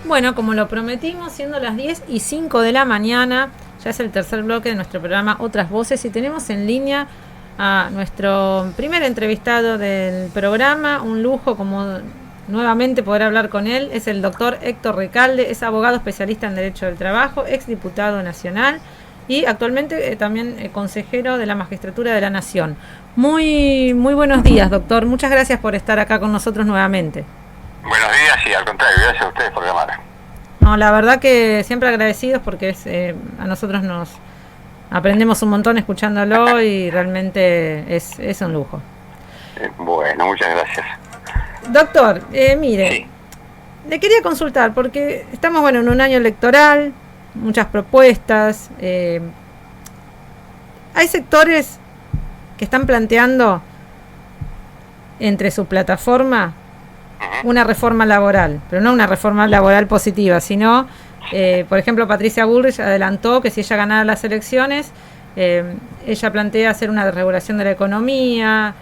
Bueno, como lo prometimos, siendo las 10:05 de la mañana, ya es el tercer bloque de nuestro programa Otras Voces y tenemos en línea a nuestro primer entrevistado del programa, un lujo como nuevamente poder hablar con él, es el doctor Héctor Recalde, es abogado especialista en Derecho del Trabajo, exdiputado nacional y actualmente también consejero de la Magistratura de la Nación. Muy buenos días, doctor, muchas gracias por estar acá con nosotros nuevamente. Buenos días y al contrario, gracias a ustedes por llamar. No, la verdad que siempre agradecidos porque a nosotros nos aprendemos un montón escuchándolo y realmente es un lujo. Bueno, muchas gracias. Doctor, mire, sí, le quería consultar porque estamos en un año electoral, muchas propuestas, hay sectores que están planteando entre su plataforma una reforma laboral, pero no una reforma laboral positiva, sino, por ejemplo, Patricia Bullrich adelantó que si ella ganara las elecciones, ella plantea hacer una regulación de la economía,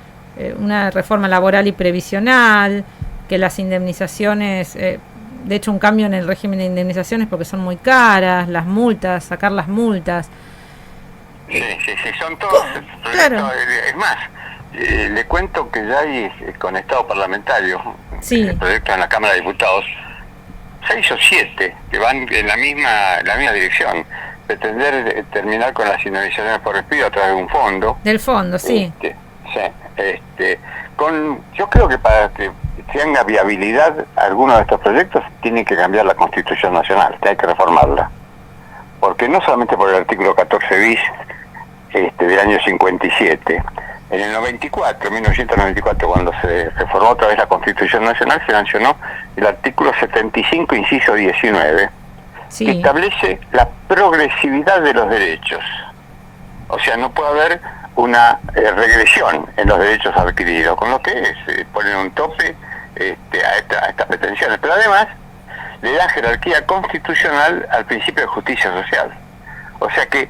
una reforma laboral y previsional, que las indemnizaciones, de hecho un cambio en el régimen de indemnizaciones porque son muy caras, las multas, sacar las multas. Sí, son todos proyectos, claro. Es más, le cuento que ya hay conectado parlamentario, sí, proyectos en la Cámara de Diputados, 6 o 7 que van en la misma dirección, pretender terminar con las indemnizaciones por despido a través de un fondo. Del fondo, sí. Yo creo que para que tenga viabilidad algunos de estos proyectos tienen que cambiar la Constitución Nacional, hay que reformarla. Porque no solamente por el artículo 14 bis del año 57, en el 1994, cuando se reformó otra vez la Constitución Nacional, se sancionó el artículo 75, inciso 19, sí, que establece la progresividad de los derechos. O sea, no puede haber una regresión en los derechos adquiridos, con lo que se ponen un tope a estas pretensiones. Pero además, le da jerarquía constitucional al principio de justicia social. O sea que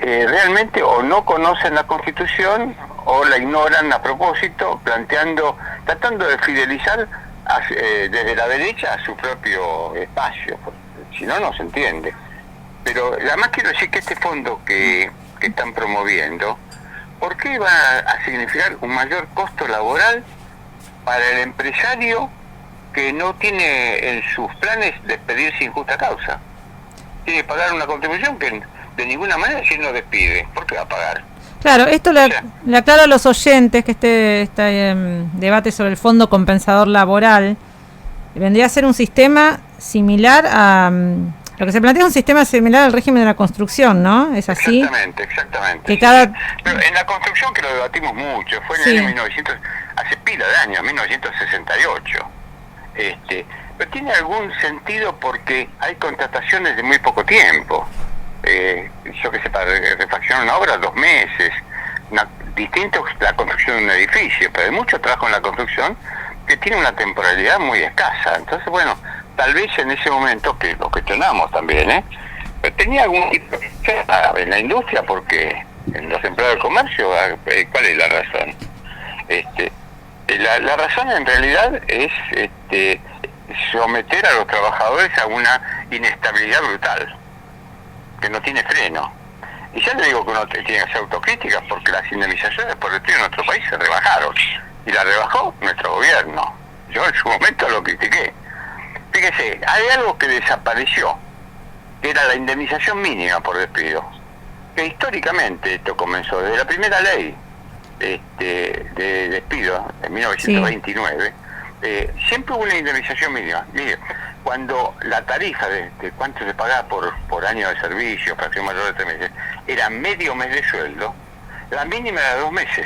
realmente o no conocen la Constitución o la ignoran a propósito, tratando de fidelizar desde la derecha a su propio espacio. Si no, no se entiende. Pero además quiero decir que este fondo que están promoviendo, ¿por qué va a significar un mayor costo laboral para el empresario que no tiene en sus planes despedir sin justa causa? Tiene que pagar una contribución que de ninguna manera, si no despide, ¿por qué va a pagar? Claro, esto le aclaro a los oyentes que este debate sobre el Fondo Compensador Laboral vendría a ser un sistema similar a... lo que se plantea es un sistema similar al régimen de la construcción, ¿no? ¿Es así? Exactamente. Que cada... Pero en la construcción, que lo debatimos mucho, fue en el año 1900, hace pila de años, 1968. Pero tiene algún sentido porque hay contrataciones de muy poco tiempo. Yo que sé, para refaccionar una obra, 2 meses. Distinto la construcción de un edificio, pero hay mucho trabajo en la construcción que tiene una temporalidad muy escasa. Entonces, bueno, tal vez en ese momento, que lo cuestionamos también, pero tenía algún tipo de en la industria, porque en los empleados del comercio, ¿cuál es la razón? La razón en realidad es someter a los trabajadores a una inestabilidad brutal, que no tiene freno. Y ya le digo que uno tiene que hacer autocrítica, porque las indemnizaciones por despido en nuestro país se rebajaron, y la rebajó nuestro gobierno. Yo en su momento lo critiqué. Fíjese, hay algo que desapareció, que era la indemnización mínima por despido, que históricamente esto comenzó desde la primera ley de despido en 1929, sí. Siempre hubo una indemnización mínima. Mire, cuando la tarifa de cuánto se pagaba por año de servicio, fracción mayor de 3 meses, era medio mes de sueldo, la mínima era 2 meses.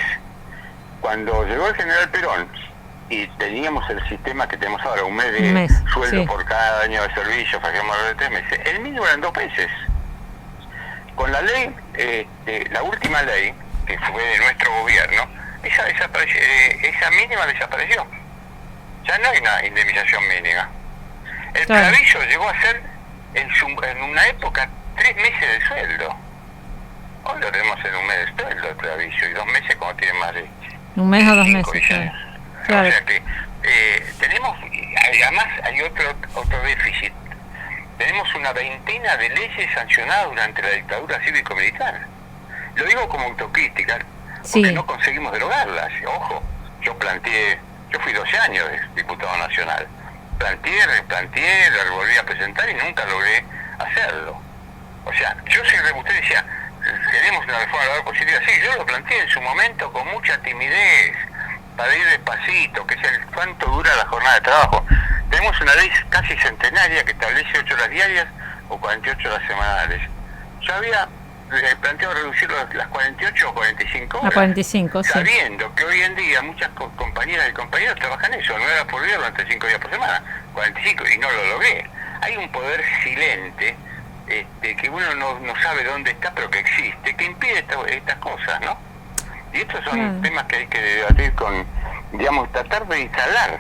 Cuando llegó el general Perón y teníamos el sistema que tenemos ahora, un mes de sueldo, sí, por cada año de servicio, fracción mayor de 3 meses, el mínimo eran 2 meses. Con la ley, la última ley, que fue de nuestro gobierno, esa mínima desapareció. Ya no hay una indemnización mínima. El preaviso llegó a ser en una época 3 meses de sueldo. Hoy lo tenemos en un mes de sueldo el preaviso, y 2 meses cuando tiene más de 1 mes o 2 meses. Claro. O sea que tenemos, además hay otro déficit, una veintena de leyes sancionadas durante la dictadura cívico-militar. Lo digo como autocrítica, porque no conseguimos derogarlas. Ojo, yo fui 12 años diputado nacional. Replanteé, lo volví a presentar y nunca logré hacerlo. O sea, usted decía, queremos una reforma laboral positiva. Sí, yo lo planteé en su momento con mucha timidez, para ir despacito, que es cuánto dura la jornada de trabajo. Tenemos una ley casi centenaria que establece 8 horas diarias o 48 horas semanales. Yo había planteado reducir las 48 o 45 horas. A 45, sabiendo que hoy en día muchas compañeras y compañeros trabajan eso, 9 horas por día durante 5 días por semana, 45, y no lo logré. Hay un poder silente que uno no sabe dónde está, pero que existe, que impide estas cosas, ¿no? Y estos son temas que hay que debatir tratar de instalar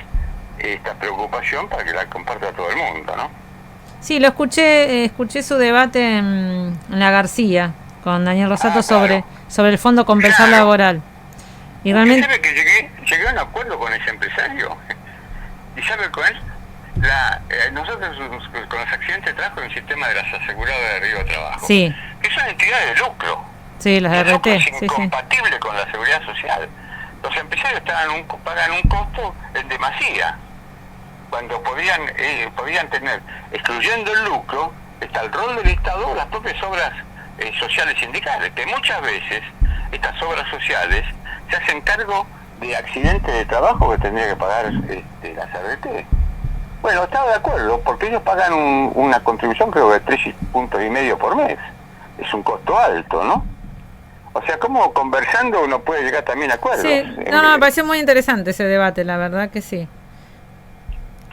esta preocupación para que la comparta todo el mundo, ¿no? Sí, lo escuché su debate en La García con Daniel Rosato sobre el Fondo Compensar Laboral. Y realmente ¿sabe que llegué a un acuerdo con ese empresario? ¿Y sabe con él? Nosotros con los accidentes de trabajo en el sistema de las aseguradoras de riesgo de trabajo, que son entidades de lucro. Sí, las RT. Es incompatible con la seguridad social. Los empresarios pagan un costo en demasía, cuando podían tener, excluyendo el lucro, está el rol del Estado, las propias obras sociales sindicales, que muchas veces estas obras sociales se hacen cargo de accidentes de trabajo que tendría que pagar las RT. Bueno, estaba de acuerdo, porque ellos pagan una contribución creo de 3,5 puntos por mes. Es un costo alto, ¿no? O sea, como conversando uno puede llegar también a acuerdos. Sí, me pareció muy interesante ese debate, la verdad que sí.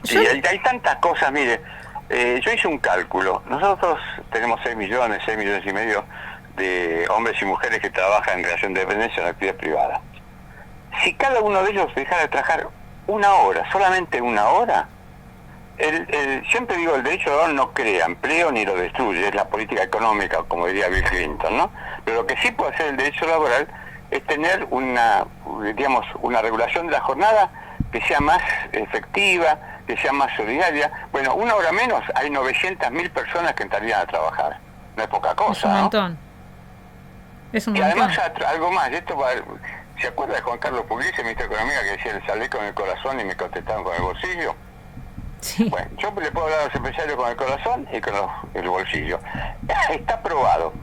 Sí, hay tantas cosas, mire, yo hice un cálculo. Nosotros tenemos 6 millones y medio de hombres y mujeres que trabajan en relación de dependencia en la actividad privada. Si cada uno de ellos dejara de trabajar una hora, solamente una hora, siempre digo, el derecho laboral no crea empleo ni lo destruye, es la política económica, como diría Bill Clinton, ¿no? Pero lo que sí puede hacer el derecho laboral es tener una regulación de la jornada que sea más efectiva, que sea más solidaria. Bueno, una hora menos, hay 900.000 personas que entrarían a trabajar. No es poca cosa, es un montón. ¿no? Es un y montón. Además, algo más, ¿se acuerda de Juan Carlos Pugliese, ministro de Economía, que decía, le salí con el corazón y me contestaron con el bolsillo? Sí. Bueno, yo le puedo hablar a los empresarios con el corazón y con el bolsillo. Está probado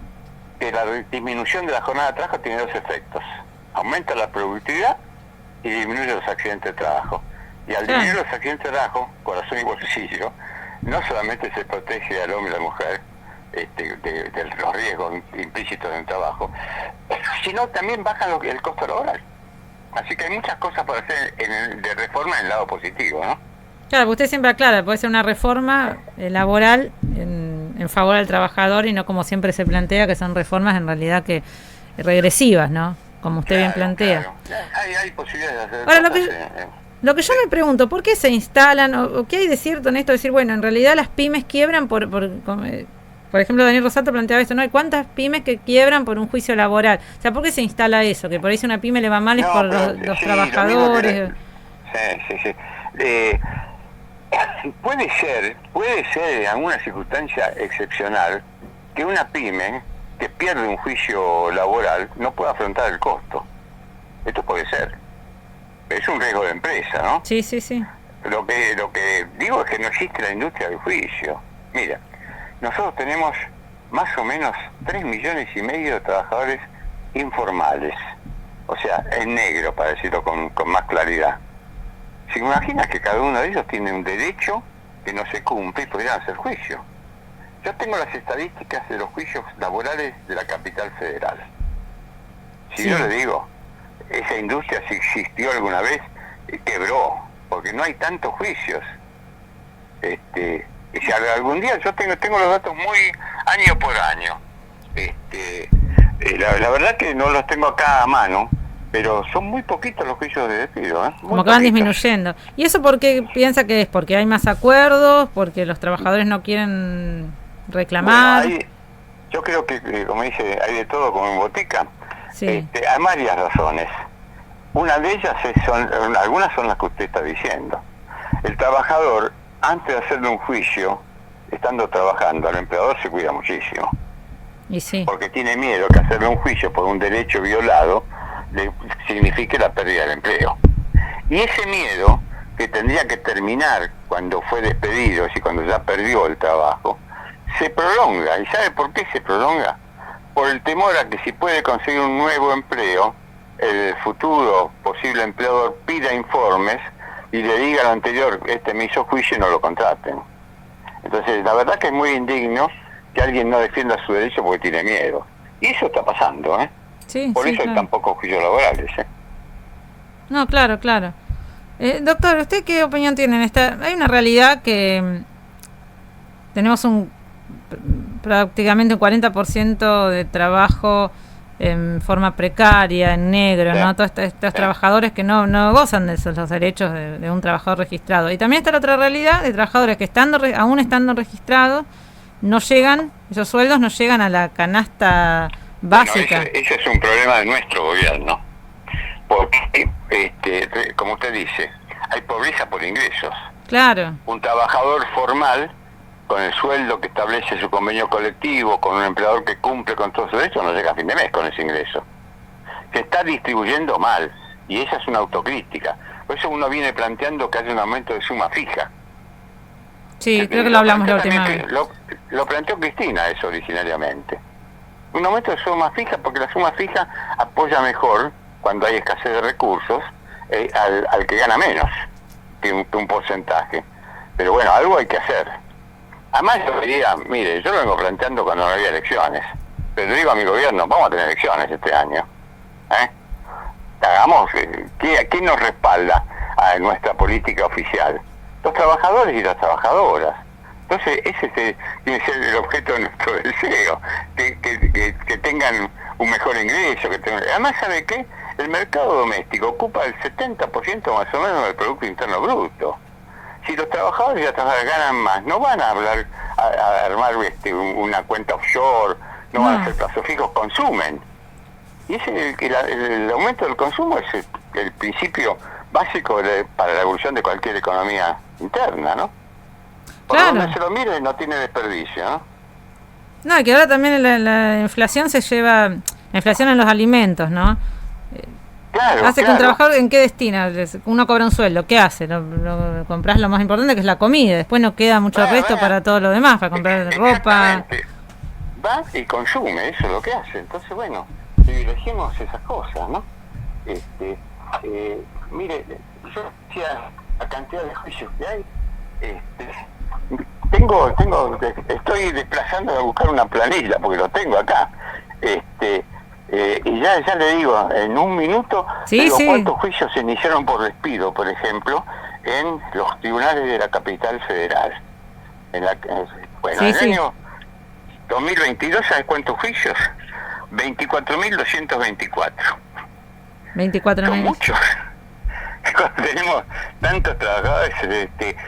que la disminución de la jornada de trabajo tiene 2 efectos. Aumenta la productividad y disminuye los accidentes de trabajo. Y al disminuir los accidentes de trabajo, corazón y bolsillo, no solamente se protege al hombre y a la mujer de los riesgos implícitos en el trabajo, sino también baja el costo laboral. Así que hay muchas cosas para hacer de reforma en el lado positivo, ¿no? Claro, usted siempre aclara, puede ser una reforma laboral en favor del trabajador y no como siempre se plantea, que son reformas en realidad que regresivas, ¿no? Como usted bien plantea. Claro. Hay posibilidades de hacer Ahora, cosas, lo que yo me pregunto, ¿por qué se instalan o qué hay de cierto en esto de decir, bueno, en realidad las pymes quiebran por ejemplo, Daniel Rosato planteaba esto, ¿no? ¿Hay cuántas pymes que quiebran por un juicio laboral? O sea, ¿por qué se instala eso? Que por ahí si una pyme le va mal es por los trabajadores. Sí. Puede ser en alguna circunstancia excepcional que una pyme que pierde un juicio laboral no pueda afrontar el costo. Esto puede ser. Es un riesgo de empresa, ¿no? Sí. Lo que digo es que no existe la industria del juicio. Mira, nosotros tenemos más o menos 3,5 millones de trabajadores informales. O sea, en negro, para decirlo con más claridad. ¿Se imagina que cada uno de ellos tiene un derecho que no se cumple y podrían hacer juicio? Yo tengo las estadísticas de los juicios laborales de la capital federal. Si yo le digo, esa industria si existió alguna vez, quebró, porque no hay tantos juicios. Y si algún día yo tengo los datos muy año por año. La verdad que no los tengo acá a mano, pero son muy poquitos los juicios de despido, como que van disminuyendo. ¿Y eso por qué piensa que es? ¿Porque hay más acuerdos? ¿Porque los trabajadores no quieren reclamar? Bueno, yo creo que, como dice, hay de todo como en botica. Sí. Hay varias razones. Una de ellas algunas son las que usted está diciendo. El trabajador, antes de hacerle un juicio, estando trabajando, el empleador se cuida muchísimo. Y sí. Porque tiene miedo que hacerle un juicio por un derecho violado le signifique la pérdida del empleo. Y ese miedo, que tendría que terminar cuando fue despedido, y cuando ya perdió el trabajo, se prolonga. ¿Y sabe por qué se prolonga? Por el temor a que si puede conseguir un nuevo empleo, el futuro posible empleador pida informes y le diga lo anterior, este me hizo juicio y no lo contraten. Entonces, la verdad que es muy indigno que alguien no defienda su derecho porque tiene miedo. Y eso está pasando, ¿eh? Sí, por sí, eso claro. hay tan pocos juicios laborales, ¿eh? No, claro, claro. Doctor, ¿usted qué opinión tiene en esta? Hay una realidad que tenemos prácticamente un 40% de trabajo en forma precaria, en negro, Sí. ¿no? Todos estos trabajadores que no gozan de los derechos de un trabajador registrado. Y también está la otra realidad de trabajadores que aún estando registrados, no llegan, esos sueldos no llegan a la canasta básica. Bueno, ese es un problema de nuestro gobierno. Porque, como usted dice, hay pobreza por ingresos. Claro. Un trabajador formal, con el sueldo que establece su convenio colectivo, con un empleador que cumple con todos sus derechos, no llega a fin de mes con ese ingreso. Se está distribuyendo mal, y esa es una autocrítica. Por eso uno viene planteando que haya un aumento de suma fija. Sí, creo que lo hablamos la última vez. Lo planteó Cristina eso originariamente. Un aumento de suma fija, porque la suma fija apoya mejor, cuando hay escasez de recursos, al que gana menos que un porcentaje. Pero bueno, algo hay que hacer. Además yo diría, mire, yo lo vengo planteando cuando no había elecciones, pero le digo a mi gobierno, vamos a tener elecciones este año. Hagamos, ¿quién nos respalda a nuestra política oficial? Los trabajadores y las trabajadoras. Entonces ese tiene que ser el objeto de nuestro deseo, que tengan un mejor ingreso. Además, ¿sabe qué? El mercado doméstico ocupa el 70% más o menos del Producto Interno Bruto. Si los trabajadores y las trabajadoras ganan más, no van a armar una cuenta offshore, no van a hacer plazos fijos, consumen. Y el aumento del consumo es el principio básico para la evolución de cualquier economía interna, ¿no? Por donde se lo mire no tiene desperdicio, ¿no? No, que ahora también la inflación se lleva, la inflación en los alimentos, ¿no? Claro, hace que un trabajador, ¿en qué destina? Uno cobra un sueldo, ¿qué hace? Compras lo más importante, que es la comida, después no queda mucho resto para todo lo demás, para comprar ropa. Va y consume, eso es lo que hace. Entonces, bueno, privilegiemos esas cosas, ¿no? Mire, yo decía la cantidad de juicios que hay, estoy desplazando a buscar una planilla, porque lo tengo acá, y ya le digo, en un minuto, cuántos juicios se iniciaron por despido, por ejemplo, en los tribunales de la capital federal. En el año 2022, ¿sabes cuántos juicios? 24.224. 24.000. Son muchos. Cuando tenemos tantos trabajadores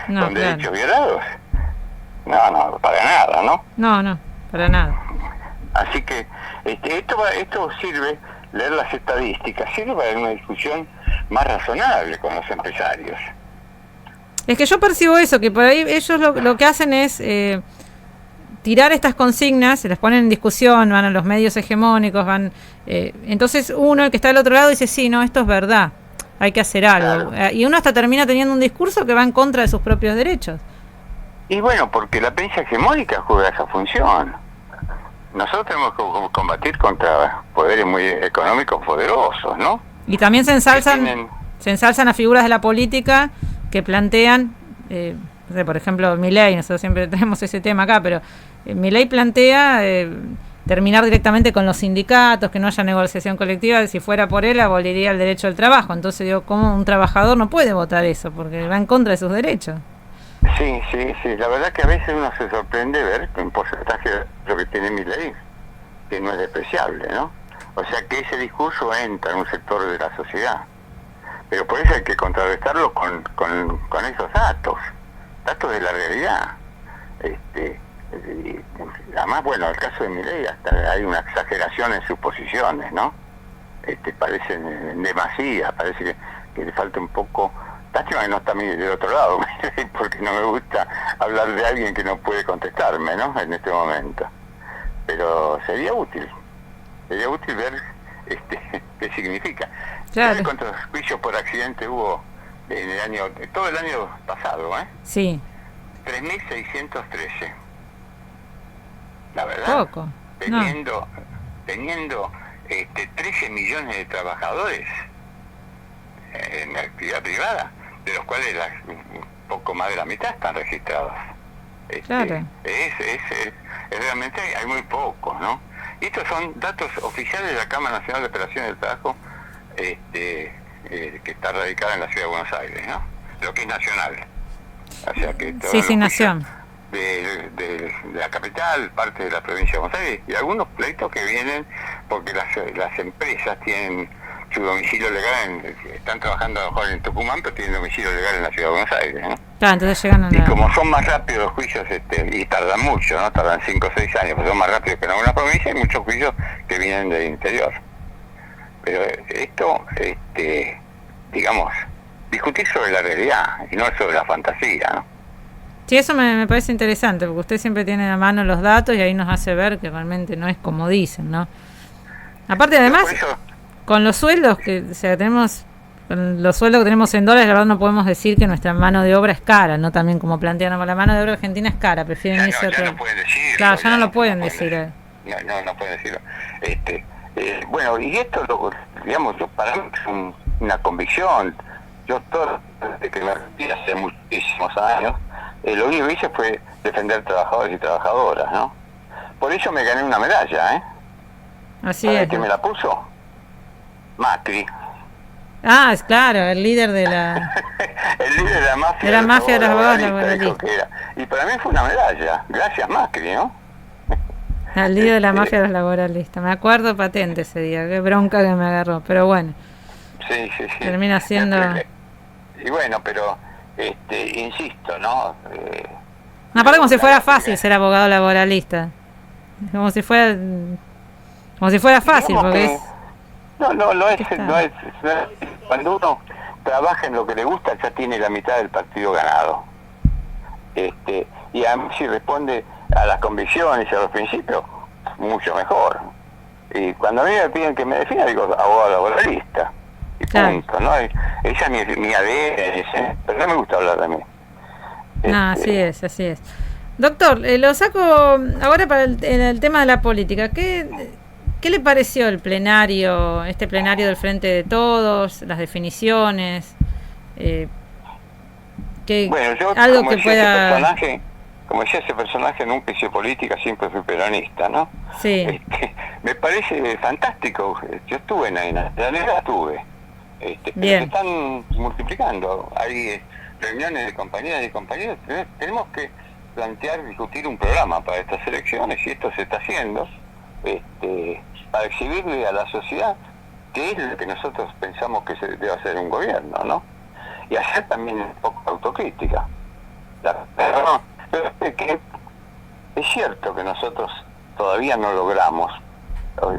con derechos violados. No, para nada, ¿no? No, para nada. Así que esto sirve, leer las estadísticas, sirve para una discusión más razonable con los empresarios. Es que yo percibo eso, que por ahí ellos lo que hacen es tirar estas consignas, se las ponen en discusión, van a los medios hegemónicos, entonces uno, el que está del otro lado, dice, sí, no, esto es verdad, hay que hacer algo. Claro. Y uno hasta termina teniendo un discurso que va en contra de sus propios derechos. Y bueno, porque la prensa hegemónica juega esa función. Nosotros tenemos que combatir contra poderes muy económicos poderosos, ¿no? Y también se ensalzan a figuras de la política que plantean, por ejemplo, Milei, nosotros siempre tenemos ese tema acá, pero Milei plantea terminar directamente con los sindicatos, que no haya negociación colectiva, si fuera por él aboliría el derecho al trabajo. Entonces digo, ¿cómo un trabajador no puede votar eso? Porque va en contra de sus derechos. Sí, la verdad que a veces uno se sorprende ver un porcentaje de lo que tiene Milei, que no es despreciable, ¿no? O sea que ese discurso entra en un sector de la sociedad, pero por eso hay que contrarrestarlo con esos datos de la realidad. Además, bueno, el caso de Milei hasta hay una exageración en sus posiciones, ¿no? Parecen en demasía, parece que le falta un poco. Lástima que no está del otro lado, porque no me gusta hablar de alguien que no puede contestarme, ¿no? En este momento. Pero sería útil ver qué significa. Claro. ¿Sabes cuántos juicios por accidente hubo en el año, todo el año pasado, Sí. 3.613. La verdad. Poco. Teniendo 13 millones de trabajadores en la actividad privada, de los cuales un poco más de la mitad están registrados. Claro. Es realmente hay muy pocos, ¿no? Y estos son datos oficiales de la Cámara Nacional de Operaciones del Trabajo, que está radicada en la Ciudad de Buenos Aires, ¿no? Lo que es nacional. O sea que sí, nación. De la capital, parte de la provincia de Buenos Aires, y algunos pleitos que vienen porque las empresas tienen su domicilio legal, están trabajando a lo mejor en Tucumán, pero tienen domicilio legal en la Ciudad de Buenos Aires, ¿no? Claro, entonces llegan a Y como son más rápidos los juicios, y tardan mucho, ¿no? Tardan 5 o 6 años, pero son más rápidos que en alguna provincia, hay muchos juicios que vienen del interior. Pero esto, digamos, discutir sobre la realidad y no sobre la fantasía, ¿no? Sí, eso me parece interesante, porque usted siempre tiene a mano los datos y ahí nos hace ver que realmente no es como dicen, ¿no? Aparte, además, con los sueldos que tenemos, con los sueldos que tenemos en dólares, la verdad no podemos decir que nuestra mano de obra es cara, ¿no? También como plantean, la mano de obra argentina es cara, prefieren irse a otro. Ya no pueden decirlo. Claro, ya no lo pueden decir. No pueden decirlo. Bueno, y esto, digamos, para mí es una convicción. Yo desde que me retiré hace muchísimos años, lo único que hice fue defender trabajadores y trabajadoras, ¿no? Por eso me gané una medalla, Así ¿Sabe es. quién me la puso? Macri. Ah, es claro, el líder de la... El líder de la mafia. De la mafia de los abogados laboralistas. Y para mí fue una medalla. Gracias, Macri, ¿no? El líder de la mafia de los laboralistas. Me acuerdo patente ese día, qué bronca que me agarró, pero bueno. Sí. Termina siendo... Y bueno, pero, insisto, ¿no? Aparte como si fuera fácil ser abogado laboralista. Como si fuera fácil, porque es... No es. Cuando uno trabaja en lo que le gusta, ya tiene la mitad del partido ganado. Y además si responde a las convicciones y a los principios, mucho mejor. Y cuando a mí me piden que me defina, digo abogado laboralista. Y punto, ¿no? Esa es mi ADN, pero no me gusta hablar de mí. No, así es. Doctor, lo saco ahora para el tema de la política. ¿Qué le pareció el plenario, este plenario del Frente de Todos, las definiciones? Bueno, yo, algo que pueda... como decía ese personaje, nunca hice política, siempre fui peronista, ¿no? Sí. Me parece fantástico. Yo estuve en la negra estuve. Pero se están multiplicando. Hay reuniones de compañeras y compañeros. Tenemos que discutir un programa para estas elecciones, y esto se está haciendo, para exhibirle a la sociedad qué es lo que nosotros pensamos que se debe hacer un gobierno, ¿no? Y hacer también un poco de autocrítica. Pero es cierto que nosotros todavía no logramos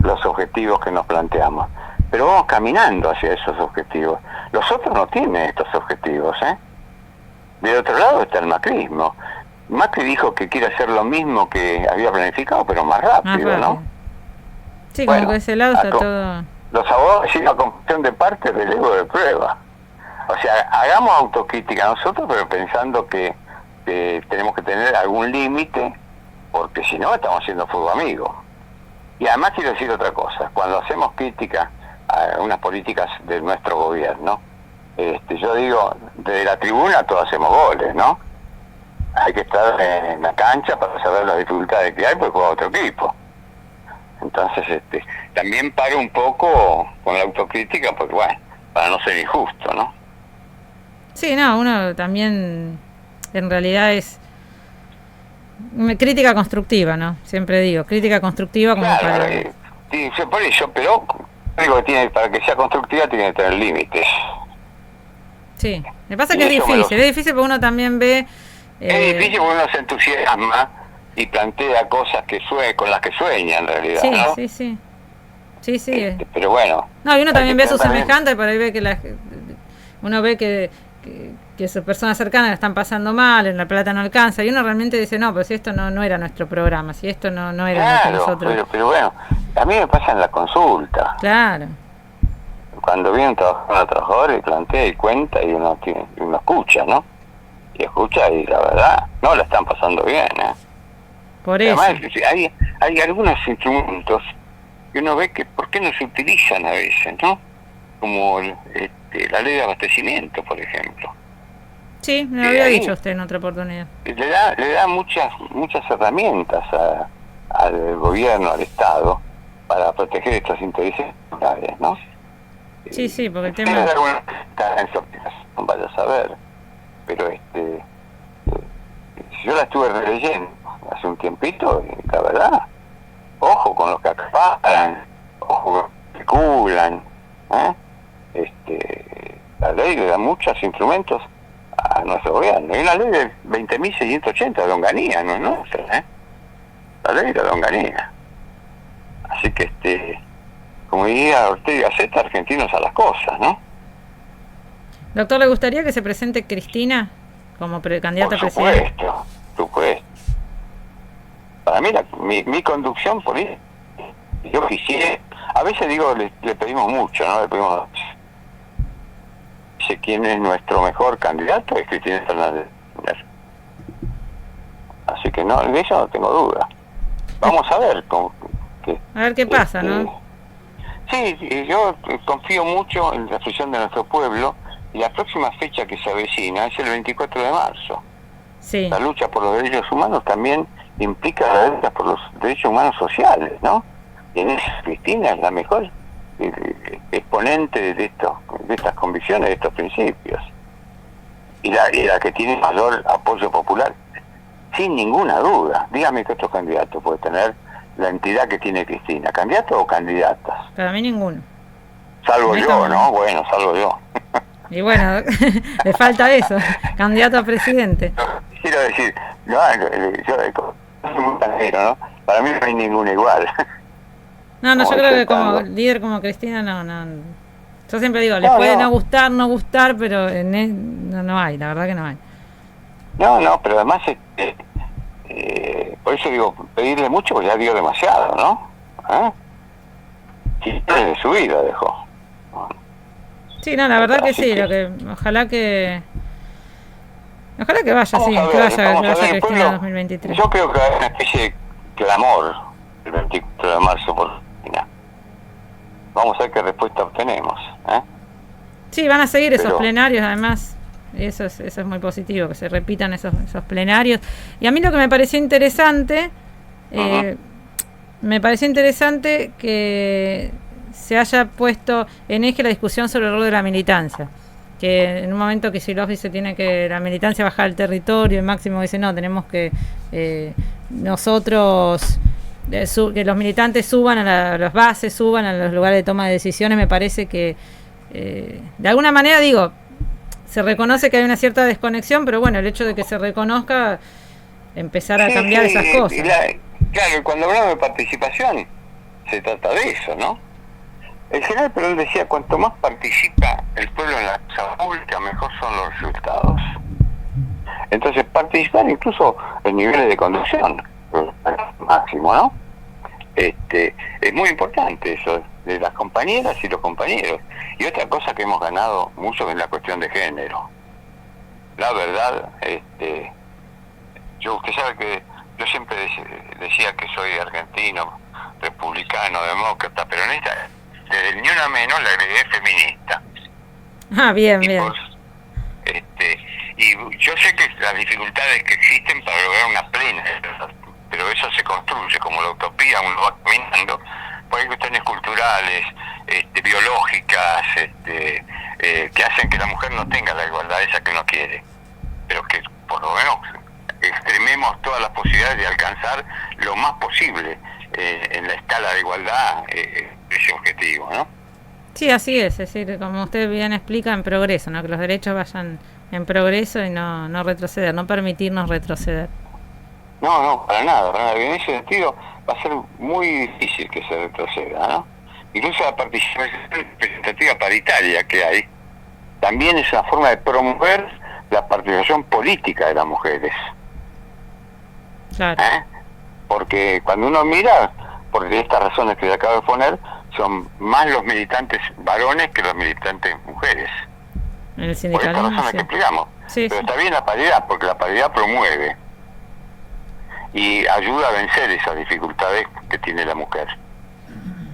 los objetivos que nos planteamos, pero vamos caminando hacia esos objetivos. Los otros no tienen estos objetivos, De otro lado está el macrismo. Macri dijo que quiere hacer lo mismo que había planificado, pero más rápido, ¿no? Sí, bueno, como que ese lado está todo... Los abogados decían la confesión de parte, relevo de prueba. O sea, hagamos autocrítica nosotros, pero pensando que tenemos que tener algún límite, porque si no estamos haciendo fuego amigo. Y además quiero decir otra cosa, cuando hacemos crítica a unas políticas de nuestro gobierno, yo digo, desde la tribuna todos hacemos goles, ¿no? Hay que estar en la cancha para saber las dificultades que hay, porque juega otro equipo. Entonces, también paro un poco con la autocrítica, porque bueno, para no ser injusto, ¿no? Sí, no, uno también, en realidad es crítica constructiva, ¿no? Siempre digo, crítica constructiva como claro, para... Sí, por eso, pero digo que para que sea constructiva tiene que tener límites. Sí, me pasa que es difícil porque uno también ve... Es difícil porque uno se entusiasma y plantea cosas con las que sueña en realidad, sí, ¿no? Sí. Pero bueno. No, y uno también ve a su semejante, pero ahí ve que uno ve que que sus personas cercanas la están pasando mal, en La Plata no alcanza, y uno realmente dice, no, pero si esto no era nuestro programa, si esto no era lo que nosotros... pero bueno, a mí me pasa en la consulta. Claro. Cuando viene un trabajador y plantea y cuenta y uno escucha, ¿no? Y escucha y la verdad, no la están pasando bien, ¿eh? Por eso. Además, hay algunos instrumentos que uno ve que por qué no se utilizan a veces, ¿no? Como la ley de abastecimiento, por ejemplo. Sí, me lo había dicho usted en otra oportunidad. Le da muchas herramientas al gobierno, al Estado, para proteger estos intereses nacionales, ¿no? Sí, porque el tema... en su aplicación, vaya a saber, pero yo la estuve releyendo hace un tiempito y la verdad, ojo con los que acaparan, ojo con los que especulan, la ley le da muchos instrumentos a nuestro gobierno. Hay una ley de 20.680 de Onganía, no es nuestra, la ley de Onganía. Así que como diría Ortega y Gasset, argentinos a las cosas, ¿no? Doctor, ¿le gustaría que se presente Cristina como candidata a presidente? Por supuesto. Para mí, mi conducción política, yo quisiera, a veces digo, le pedimos mucho, ¿no? Le pedimos, sé quién es nuestro mejor candidato, es Cristina Fernández. Así que no, de eso no tengo duda. Vamos a ver a ver qué pasa, ¿no? Sí, yo confío mucho en la expresión de nuestro pueblo, y la próxima fecha que se avecina es el 24 de marzo. Sí. La lucha por los derechos humanos también implica la lucha por los derechos humanos sociales, ¿no? Y en eso Cristina es la mejor exponente de estas convicciones, de estos principios. Y la que tiene mayor apoyo popular, sin ninguna duda. Dígame qué otro candidato puede tener la entidad que tiene Cristina, ¿candidato o candidatas? Para mí ninguno. Salvo yo, ¿no? Bueno, salvo yo. Y bueno, le falta eso, candidato a presidente. Quiero decir, yo soy muy canero, ¿no? Para mí no hay ninguno igual. No, yo creo que como líder como Cristina, no. Yo siempre digo, les puede no gustar, pero no hay, la verdad que no hay. No, pero además, por eso digo, pedirle mucho, porque ya dio demasiado, ¿no? Sí, de su vida dejó. Sí, no, la verdad que sí, ojalá que vaya, sí, que vaya Cristina en 2023. Yo creo que hay una especie de clamor el 24 de marzo por Cristina. Vamos a ver qué respuesta obtenemos, Sí, van a seguir esos plenarios, además, eso es muy positivo, que se repitan esos plenarios. Y a mí lo que me pareció interesante, que se haya puesto en eje la discusión sobre el rol de la militancia, que en un momento Kicillof dice la militancia bajar al territorio, el Máximo dice no, tenemos que nosotros que los militantes suban a las bases, suban a los lugares de toma de decisiones. Me parece que de alguna manera se reconoce que hay una cierta desconexión, pero bueno, el hecho de que se reconozca, empezar a cambiar esas cosas. Claro, cuando hablamos de participación se trata de eso, ¿no? El general Perón decía, cuanto más participa el pueblo en la cosa pública, mejor son los resultados. Entonces, participar incluso en niveles de conducción, máximo, ¿no? Es muy importante eso, de las compañeras y los compañeros. Y otra cosa que hemos ganado mucho es la cuestión de género. La verdad, usted sabe que yo siempre decía que soy argentino, republicano, demócrata, peronista. Desde Ni Una Menos le agregué feminista. Bien. Y yo sé que las dificultades que existen para lograr una plena, pero eso se construye como la utopía, uno va caminando. Pues hay cuestiones culturales, biológicas, que hacen que la mujer no tenga la igualdad esa que uno quiere, pero que por lo menos extrememos todas las posibilidades de alcanzar lo más posible en la escala de igualdad ese objetivo, ¿no? Sí, así es decir, como usted bien explica, en progreso, ¿no? Que los derechos vayan en progreso y no retroceder, no permitirnos retroceder. No, para nada. En ese sentido va a ser muy difícil que se retroceda, ¿no? Incluso la participación representativa paritaria que hay también es una forma de promover la participación política de las mujeres. Claro. Porque cuando uno mira, por estas razones que le acabo de poner, son más los militantes varones que los militantes mujeres. En el Por estas sindicalismo, razones sí. que explicamos. Sí, Pero sí. está bien la paridad, porque la paridad promueve y ayuda a vencer esas dificultades que tiene la mujer.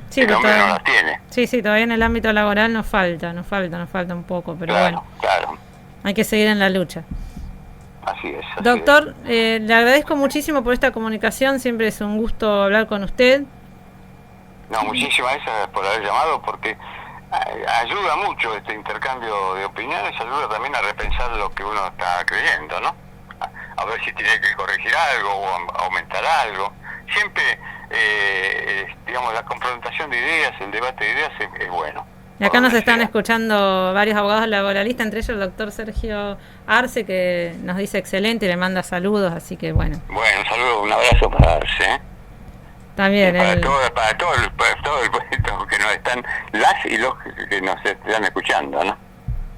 Sí, El pero hombre no todavía, las tiene. sí, todavía en el ámbito laboral nos falta un poco, pero Claro, bueno, claro. hay que seguir en la lucha. Así es. Así Doctor, le agradezco muchísimo por esta comunicación, siempre es un gusto hablar con usted. No, muchísimas gracias por haber llamado, porque ayuda mucho este intercambio de opiniones, ayuda también a repensar lo que uno está creyendo, ¿no? A ver si tiene que corregir algo o aumentar algo. Siempre, digamos, la confrontación de ideas, el debate de ideas es bueno. Y acá nos están sea. escuchando varios abogados laboralistas, entre ellos el doctor Sergio Arce, que nos dice excelente y le manda saludos, así que bueno. Bueno, un saludo, un abrazo para Arce, ¿eh? También Y para todo el puesto que nos están, las y los que nos están escuchando, ¿no?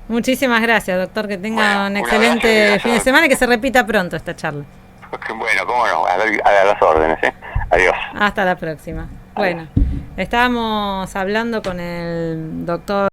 Muchísimas gracias, doctor, que tenga un Un excelente abrazo, fin de semana y que se repita pronto esta charla. Bueno, cómo no, a las órdenes, ¿eh? Adiós. Hasta la próxima. Bueno, estábamos hablando con el doctor